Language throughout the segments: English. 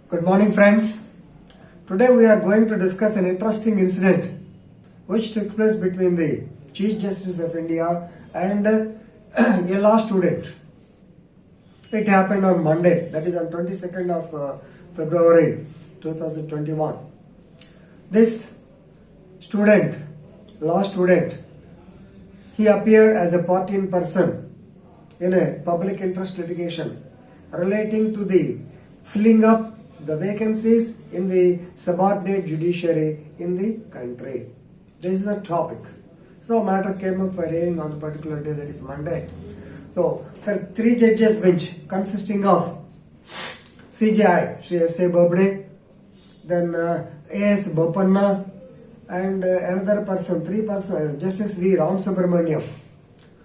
Good morning, friends. Today we are going to discuss an interesting incident which took place between the Chief Justice of India and a law student. It happened on Monday, that is on 22nd of February 2021. This law student, he appeared as a party in person in a public interest litigation relating to the filling up the vacancies in the subordinate judiciary in the country. This is the topic. So matter came up for hearing on the particular day, that is Monday. So the three judges bench consisting of CJI Shri S.A. Bobde, then A.S. Bopanna, and another person, Justice V. Ram Subramaniam.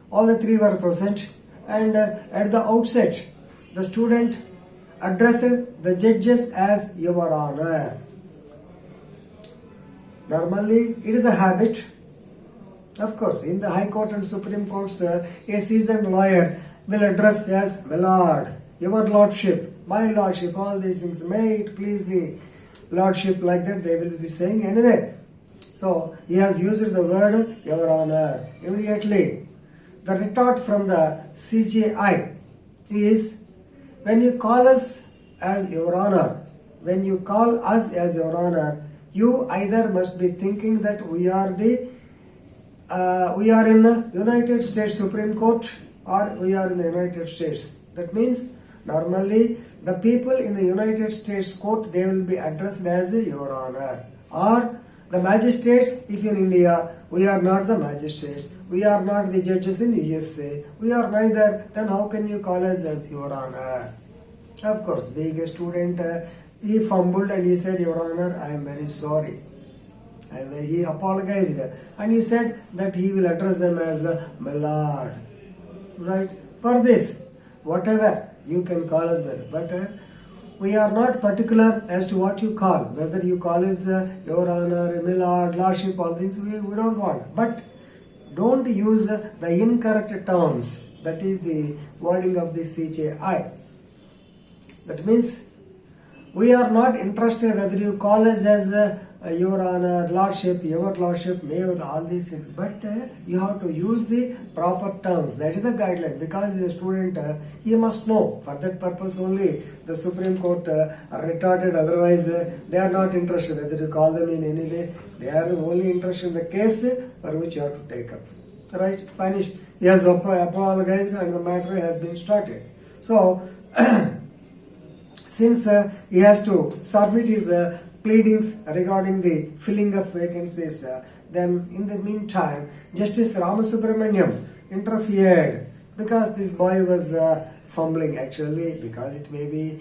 All the three were present, and at the outset, the student addressed the judges as Your Honor. Normally, it is the habit. Of course, in the High Court and Supreme Courts, a seasoned lawyer will address as My Lord, Your Lordship, My Lordship, all these things. May it please the Lordship, like that they will be saying anyway. So, he has used the word Your Honor. Immediately, the retort from the CJI is, when you call us as Your Honor, you either must be thinking that we are in the United States Supreme Court or we are in the United States. That means normally the people in the United States Court, they will be addressed as Your Honor. Or the magistrates, if in India, we are not the magistrates, we are not the judges in USA, we are neither, then how can you call us as Your Honor? Of course, being a student, he fumbled and he said, Your Honor, I am very sorry. He apologized and he said that he will address them as My Lord. Right? For this, whatever you can call us, but we are not particular as to what you call. Whether you call us Your Honor, My Lord, Lordship, all things, we don't want. But don't use the incorrect terms. That is the wording of the CJI. That means we are not interested whether you call us as Your Honor, Lordship, Your Lordship, Mayor, all these things. But you have to use the proper terms. That is the guideline. Because the student, he must know. For that purpose only, the Supreme Court retorted. Otherwise, they are not interested whether you call them in any way. They are only interested in the case for which you have to take up. Right? Finish. He has apologized and the matter has been started. So, since he has to submit his pleadings regarding the filling of vacancies, then in the meantime, Justice Ramasubramaniam interfered because this boy was fumbling actually, because it may be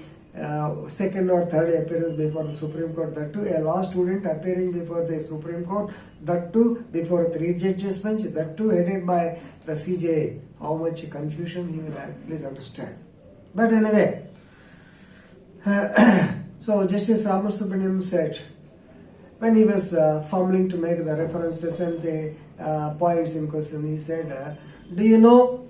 second or third appearance before the Supreme Court, that too a law student appearing before the Supreme Court, that too before a three judges bench, that too headed by the CJA. How much confusion he will have, please understand. But anyway, so Justice Ramasubramaniam said, when he was fumbling to make the references and the points in question, he said, do you know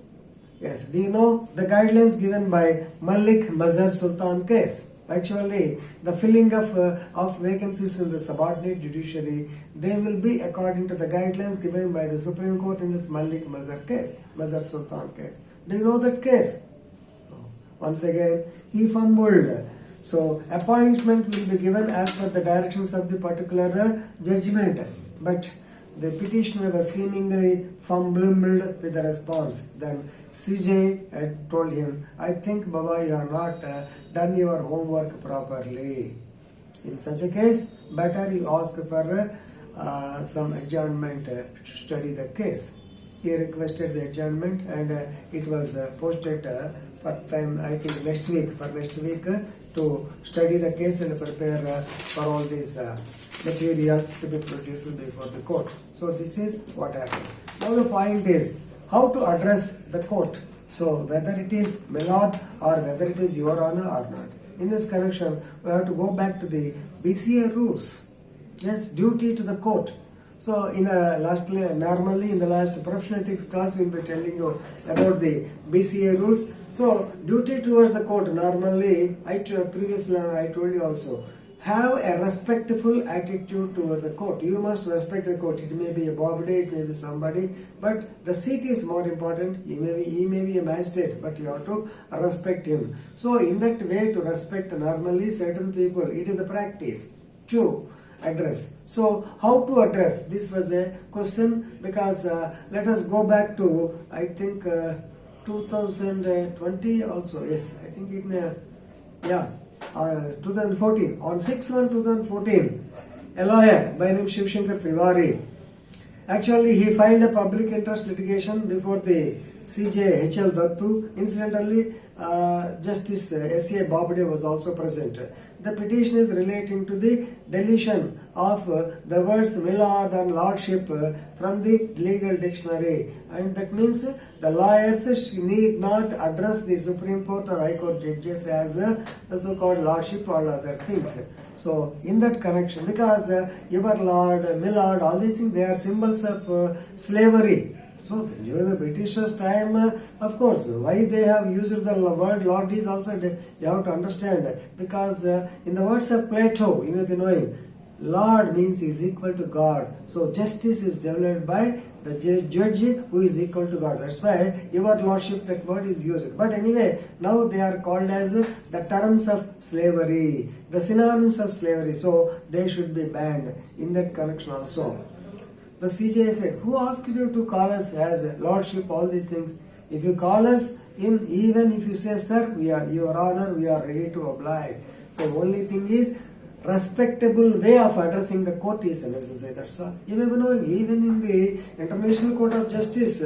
the guidelines given by Malik Mazhar Sultan case? Actually, the filling of vacancies in the subordinate judiciary, they will be according to the guidelines given by the Supreme Court in this Malik Mazhar Sultan case. Do you know that case? So, once again, he fumbled. So, appointment will be given as per the directions of the particular judgment. But the petitioner was seemingly fumbled with the response. Then CJ had told him, I think, Baba, you have not done your homework properly. In such a case, better you ask for some adjournment to study the case. He requested the adjournment and it was posted for time, I think next week, to study the case and prepare for all this material to be produced before the court. So this is what happened. Now the point is how to address the court. So whether it is My Lord or whether it is Your Honor or not. In this connection, we have to go back to the BCA rules. Yes, duty to the court. So normally in the last professional ethics class we will be telling you about the BCA rules. So duty towards the court, normally previously I told you also, have a respectful attitude toward the court. You must respect the court. It may be a Bobday, it may be somebody, but the seat is more important. He may be a magistrate, but you have to respect him. So in that way, to respect normally certain people, it is the practice to address. So how to address? This was a question, because let us go back to, I think 2020 also. Yes, I think in 2014, on 6/1/2014, a lawyer by name Shiv Shankar Tiwari, actually he filed a public interest litigation before the CJ H.L. Dattu. Incidentally, Justice S.A. Bobde was also present. The petition is relating to the deletion of the words "milord" and "lordship" from the legal dictionary, and that means the lawyers need not address the Supreme Court or High Court judges as the so-called lordship or other things. So in that connection, because your lord, milord, all these things, they are symbols of slavery. So during the Britishers' time, of course, why they have used the word Lord is also you have to understand, because in the words of Plato, you may be knowing, Lord means is equal to God. So justice is developed by the judge who is equal to God. That's why your lordship, that word is used. But anyway, now they are called as the terms of slavery, the synonyms of slavery. So they should be banned in that connection also. The CJ said, who asked you to call us as lordship, all these things? If you call us in, even if you say, sir, we are your honor, we are ready to oblige. So only thing is, respectable way of addressing the court is necessary. That's all. You may be knowing, even in the International Court of Justice,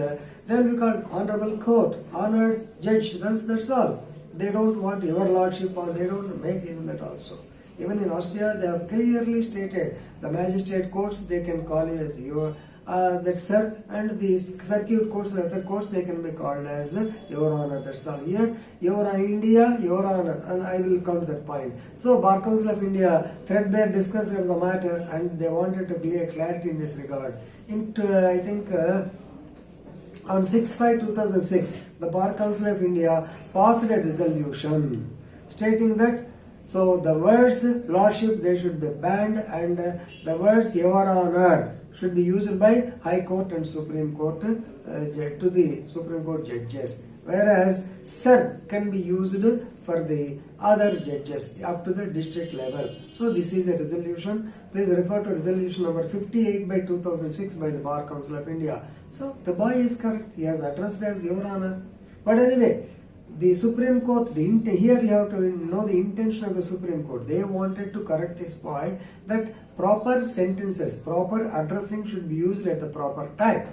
they will be called honorable court, honored judge. That's all. They don't want your lordship, or they don't make even that also. Even in Austria, they have clearly stated the magistrate courts, they can call you as your that sir, and the circuit courts, other courts, they can be called as your honor. That's all. Here, your India, your honor, and I will come to that point. So, Bar Council of India threadbare discussed the matter, and they wanted to clear clarity in this regard. I think on 6/5/2006, the Bar Council of India passed a resolution stating that, so the words lordship, they should be banned, and the words your honor should be used by High Court and Supreme Court to the Supreme Court judges, whereas sir can be used for the other judges up to the district level. So this is a resolution. Please refer to resolution number 58/2006 by the Bar Council of India. So the boy is correct. He has addressed as your honor. But anyway, the Supreme Court, here you have to know the intention of the Supreme Court. They wanted to correct this point, that proper sentences, proper addressing should be used at the proper time.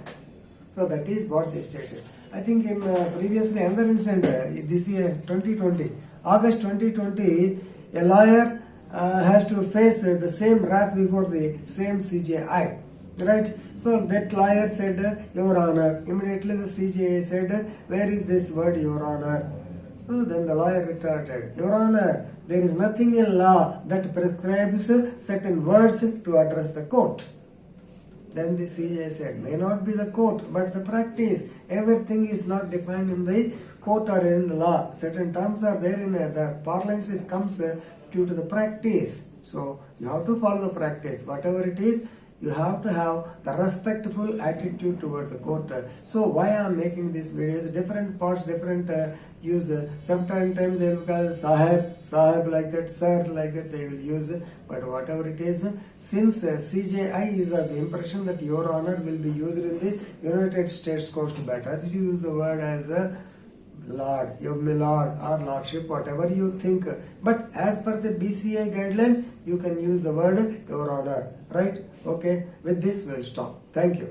So that is what they stated. I think in previously another incident, this year 2020, August 2020, a lawyer has to face the same wrath before the same CJI. Right? So that lawyer said, your honor. Immediately the CJI said, where is this word, your honor? So then the lawyer retorted, your honor, there is nothing in law that prescribes certain words to address the court. Then the CJI said, may not be the court, but the practice. Everything is not defined in the court or in the law. Certain terms are there in the parlance, it comes due to the practice. So you have to follow the practice. Whatever it is, you have to have the respectful attitude toward the court. So why I am making these videos, different parts, different use. Sometimes they will call sahib like that, sir like that they will use. But whatever it is, since CJI is of the impression that your honor will be used in the United States courts, better you use the word as Lord, your milord or lordship, whatever you think. But as per the BCA guidelines, you can use the word your honor. Right? Okay, with this we'll stop. Thank you.